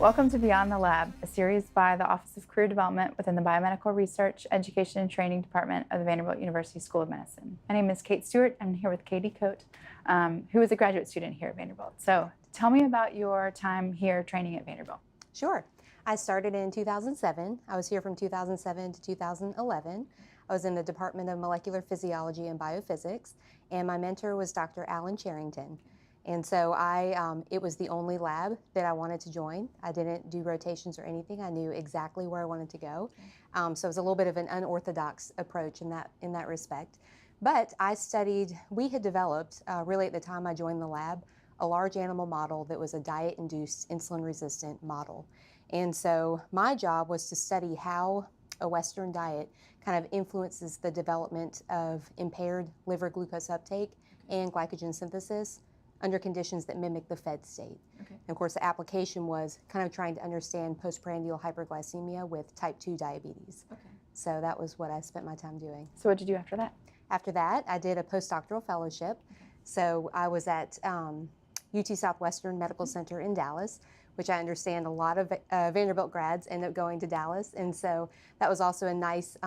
Welcome to Beyond the Lab, a series by the Office of Career Development within the Biomedical Research, Education, and Training Department of the Vanderbilt University School of Medicine. My name is Kate Stewart. I'm here with Katie Coate, who is a graduate student here at Vanderbilt. So tell me about your time here training at Vanderbilt. Sure. I started in 2007. I was here from 2007 to 2011. I was in the Department of Molecular Physiology and Biophysics, and my mentor was Dr. Alan Charrington. And so it was the only lab that I wanted to join. I didn't do rotations or anything. I knew exactly where I wanted to go. So it was a little bit of an unorthodox approach in that respect. But we had developed, really at the time I joined the lab, a large animal model that was a diet-induced insulin-resistant model. And so my job was to study how a Western diet kind of influences the development of impaired liver glucose uptake and glycogen synthesis under conditions that mimic the fed state. Okay. And of course, the application was kind of trying to understand postprandial hyperglycemia with type 2 diabetes. Okay. So that was what I spent my time doing. So what did you do after that? After that, I did a postdoctoral fellowship. Okay. So I was at UT Southwestern Medical Center in Dallas, which I understand a lot of Vanderbilt grads end up going to Dallas. And so that was also a nice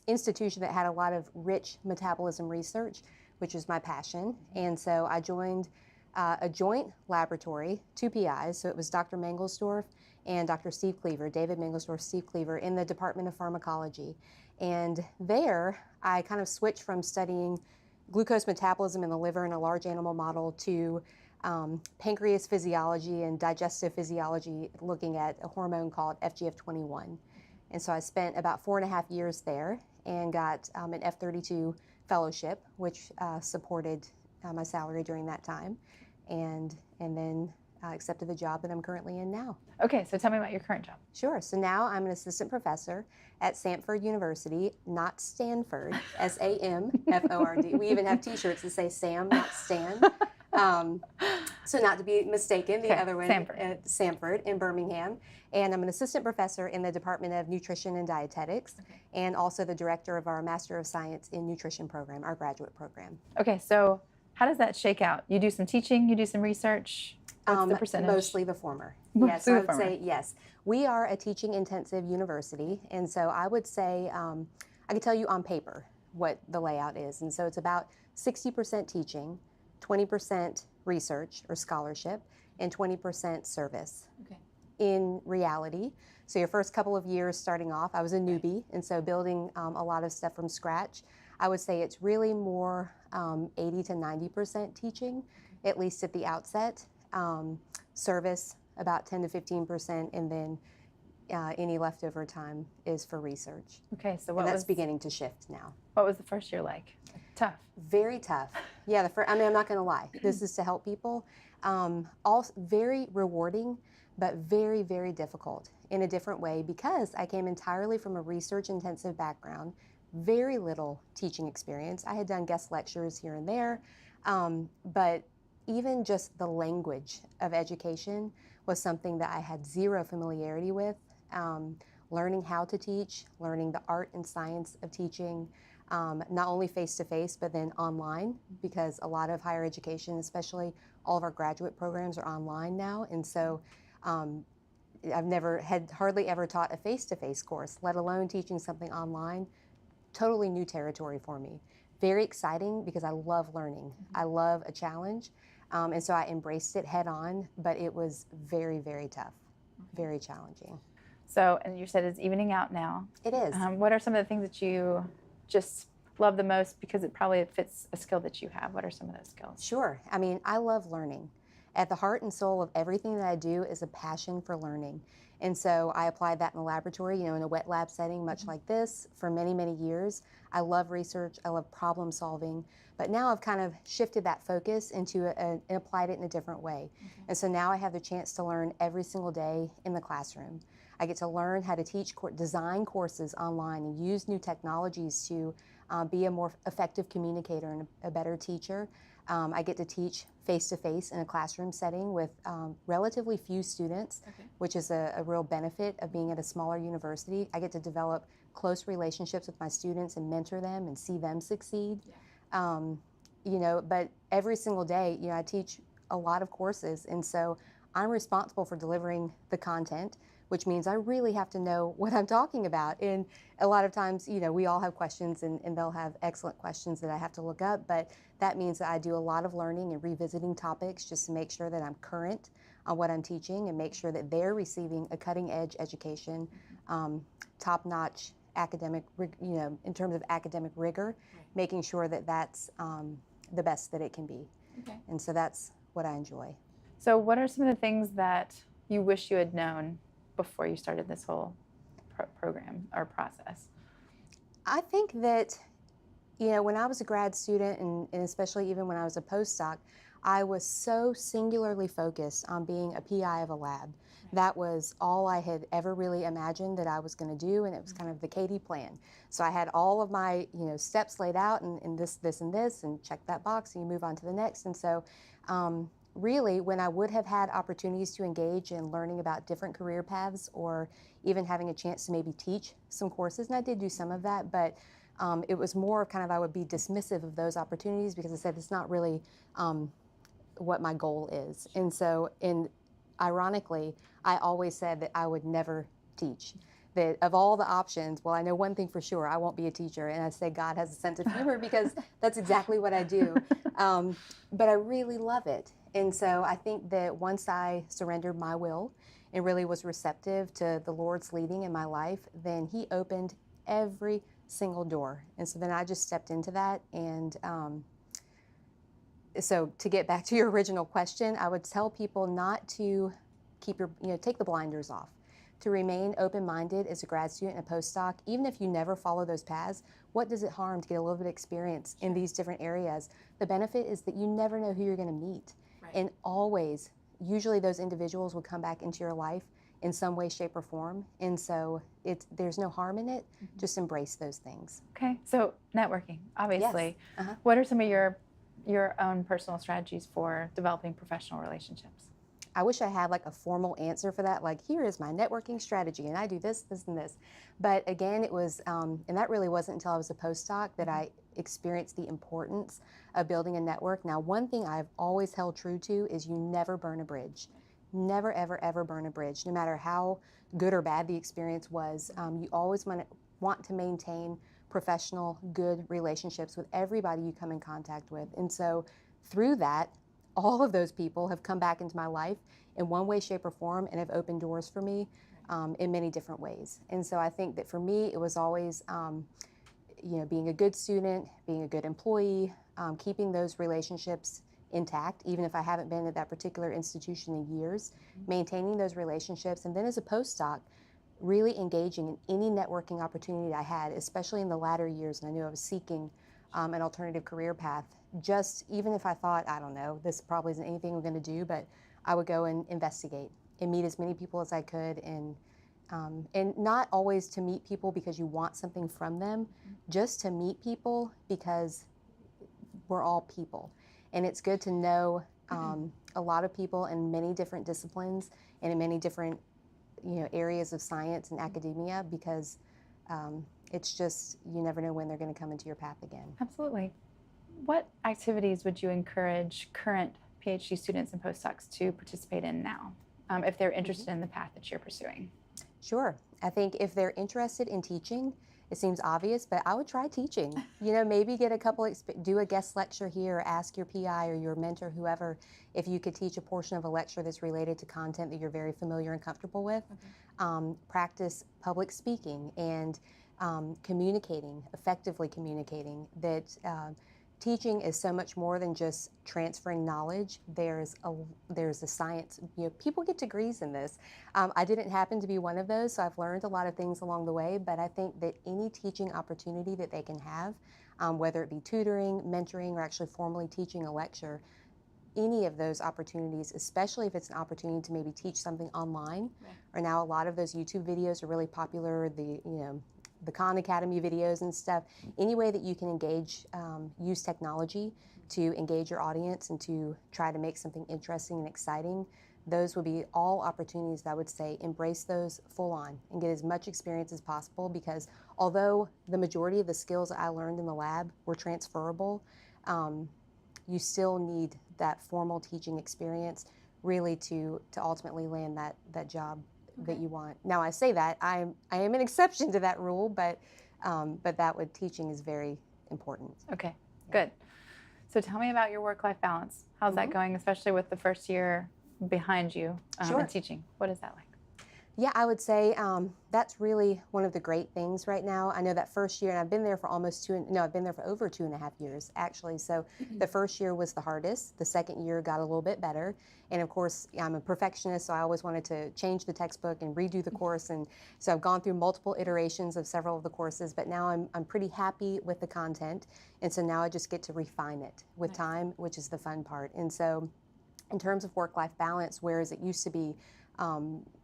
institution that had a lot of rich metabolism research, which is my passion. And so I joined a joint laboratory, 2 PIs, so it was Dr. Mangelsdorf and Dr. Steve Cleaver, David Mangelsdorf, Steve Cleaver, in the Department of Pharmacology. And there, I kind of switched from studying glucose metabolism in the liver in a large animal model to pancreas physiology and digestive physiology, looking at a hormone called FGF21. And so I spent about 4.5 years there and got an F32 fellowship, which supported my salary during that time, and then accepted the job that I'm currently in now. Okay, so tell me about your current job. Sure. So now I'm an assistant professor at Samford University, not Stanford, S-A-M-F-O-R-D. We even have T-shirts that say Sam, not Stan. So not to be mistaken, the other one at Samford in Birmingham. And I'm an assistant professor in the Department of Nutrition and Dietetics, and also the director of our Master of Science in Nutrition program, our graduate program. Okay, so how does that shake out? You do some teaching, you do some research? What's the percentage? Mostly the former. Yes, I would say yes. We are a teaching intensive university, and so I would say, I can tell you on paper what the layout is. And so it's about 60% teaching, 20% research or scholarship, and 20% service. Okay. In reality, so your first couple of years starting off, I was a newbie, and so building a lot of stuff from scratch, I would say it's really more 80 to 90% teaching, at least at the outset. Service about 10 to 15%, and then any leftover time is for research. Okay, so that's beginning to shift now. What was the first year like? Tough. Very tough. Yeah, I'm not going to lie. This is to help people. All very rewarding, but very, very difficult in a different way, because I came entirely from a research-intensive background, very little teaching experience. I had done guest lectures here and there, but even just the language of education was something that I had zero familiarity with. Learning how to teach, learning the art and science of teaching, not only face-to-face, but then online, because a lot of higher education, especially all of our graduate programs, are online now. And so I've hardly ever taught a face-to-face course, let alone teaching something online. Totally new territory for me. Very exciting, because I love learning. I love a challenge. And so I embraced it head on, but it was very, very tough, very challenging. So, and you said it's evening out now. It is. What are some of the things that you just love the most, because it probably fits a skill that you have? What are some of those skills? Sure. I mean, I love learning. At the heart and soul of everything that I do is a passion for learning. And so I applied that in the laboratory, in a wet lab setting, much like this, for many, many years. I love research. I love problem solving. But now I've kind of shifted that focus into and applied it in a different way. And so now I have the chance to learn every single day in the classroom. I get to learn how to teach, design courses online, and use new technologies to be a more effective communicator and a better teacher. I get to teach face-to-face in a classroom setting with relatively few students, which is a real benefit of being at a smaller university. I get to develop close relationships with my students and mentor them and see them succeed. But every single day, I teach a lot of courses, and so I'm responsible for delivering the content, which means I really have to know what I'm talking about. And a lot of times, we all have questions, and they'll have excellent questions that I have to look up, but that means that I do a lot of learning and revisiting topics just to make sure that I'm current on what I'm teaching and make sure that they're receiving a cutting-edge education, top-notch academic, in terms of academic rigor, making sure that that's the best that it can be. Okay. And so that's what I enjoy. So what are some of the things that you wish you had known before you started this whole program or process? I think that, when I was a grad student, and especially even when I was a postdoc, I was so singularly focused on being a PI of a lab. That was all I had ever really imagined that I was going to do, and it was kind of the Katie plan. So I had all of my, steps laid out, and this, and this, and check that box, and you move on to the next. And so really, when I would have had opportunities to engage in learning about different career paths, or even having a chance to maybe teach some courses, and I did do some of that, but it was more of kind of, I would be dismissive of those opportunities because I said it's not really what my goal is. And so, ironically, I always said that I would never teach. That of all the options, well, I know one thing for sure, I won't be a teacher. And I say God has a sense of humor because that's exactly what I do. But I really love it. And so I think that once I surrendered my will and really was receptive to the Lord's leading in my life, then He opened every single door. And so then I just stepped into that. And so to get back to your original question, I would tell people not to take the blinders off, to remain open-minded as a grad student and a postdoc. Even if you never follow those paths, what does it harm to get a little bit of experience in these different areas? The benefit is that you never know who you're going to meet. Right. And always, usually those individuals will come back into your life in some way, shape, or form. And so there's no harm in it. Mm-hmm. Just embrace those things. Okay, so networking, obviously. Yes. Uh-huh. What are some of your own personal strategies for developing professional relationships? I wish I had like a formal answer for that, like here is my networking strategy and I do this, this, and this. But again, it was, and that really wasn't until I was a postdoc that I experienced the importance of building a network. Now, one thing I've always held true to is you never burn a bridge. Never, ever, ever burn a bridge. No matter how good or bad the experience was, you always want to maintain professional, good relationships with everybody you come in contact with. And so through that, all of those people have come back into my life in one way, shape, or form and have opened doors for me in many different ways. And so I think that for me, it was always, being a good student, being a good employee, keeping those relationships intact, even if I haven't been at that particular institution in years, maintaining those relationships. And then as a postdoc, really engaging in any networking opportunity I had, especially in the latter years, and I knew I was seeking an alternative career path. Just even if I thought, I don't know, this probably isn't anything I'm going to do, but I would go and investigate and meet as many people as I could, and not always to meet people because you want something from them, just to meet people because we're all people. And it's good to know a lot of people in many different disciplines and in many different areas of science and academia, because it's just, you never know when they're going to come into your path again. Absolutely. What activities would you encourage current PhD students and postdocs to participate in now, if they're interested in the path that you're pursuing? Sure. I think if they're interested in teaching, it seems obvious, but I would try teaching. Maybe get a couple, do a guest lecture here, or ask your PI or your mentor, whoever, if you could teach a portion of a lecture that's related to content that you're very familiar and comfortable with. Okay. Practice public speaking and effectively communicating. That teaching is so much more than just transferring knowledge. There's a science. People get degrees in this. I didn't happen to be one of those, so I've learned a lot of things along the way. But I think that any teaching opportunity that they can have, whether it be tutoring, mentoring, or actually formally teaching a lecture, any of those opportunities, especially if it's an opportunity to maybe teach something online, or now a lot of those YouTube videos are really popular. The Khan Academy videos and stuff, any way that you can engage, use technology to engage your audience and to try to make something interesting and exciting, those would be all opportunities that I would say embrace those full on and get as much experience as possible, because although the majority of the skills that I learned in the lab were transferable, you still need that formal teaching experience, really to ultimately land that job that you want. Now I say that I am an exception to that rule, but teaching is very important. Okay, good. So tell me about your work-life balance. How's that going, especially with the first year behind you in teaching? What is that like? Yeah, I would say that's really one of the great things right now. I know that first year, and I've been there for I've been there for over 2.5 years, actually. So the first year was the hardest. The second year got a little bit better. And of course, I'm a perfectionist, so I always wanted to change the textbook and redo the course. And so I've gone through multiple iterations of several of the courses, but now I'm pretty happy with the content. And so now I just get to refine it with time, which is the fun part. And so in terms of work-life balance, whereas it used to be,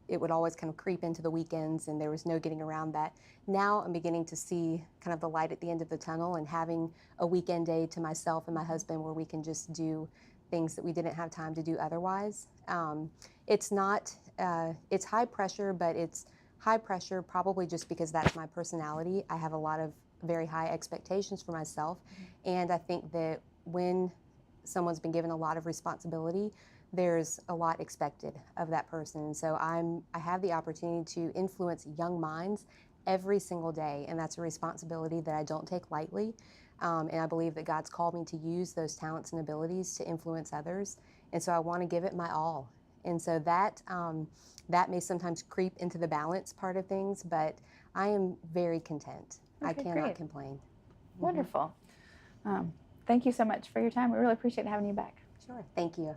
it would always kind of creep into the weekends and there was no getting around that. Now I'm beginning to see kind of the light at the end of the tunnel and having a weekend day to myself and my husband where we can just do things that we didn't have time to do otherwise. It's not, it's high pressure, but it's high pressure probably just because that's my personality. I have a lot of very high expectations for myself. And I think that when someone's been given a lot of responsibility, there's a lot expected of that person. And so I have the opportunity to influence young minds every single day, and that's a responsibility that I don't take lightly. And I believe that God's called me to use those talents and abilities to influence others. And so I want to give it my all. And so that may sometimes creep into the balance part of things, but I am very content. Okay, I cannot complain. Wonderful. Thank you so much for your time. We really appreciate having you back. Sure. Thank you.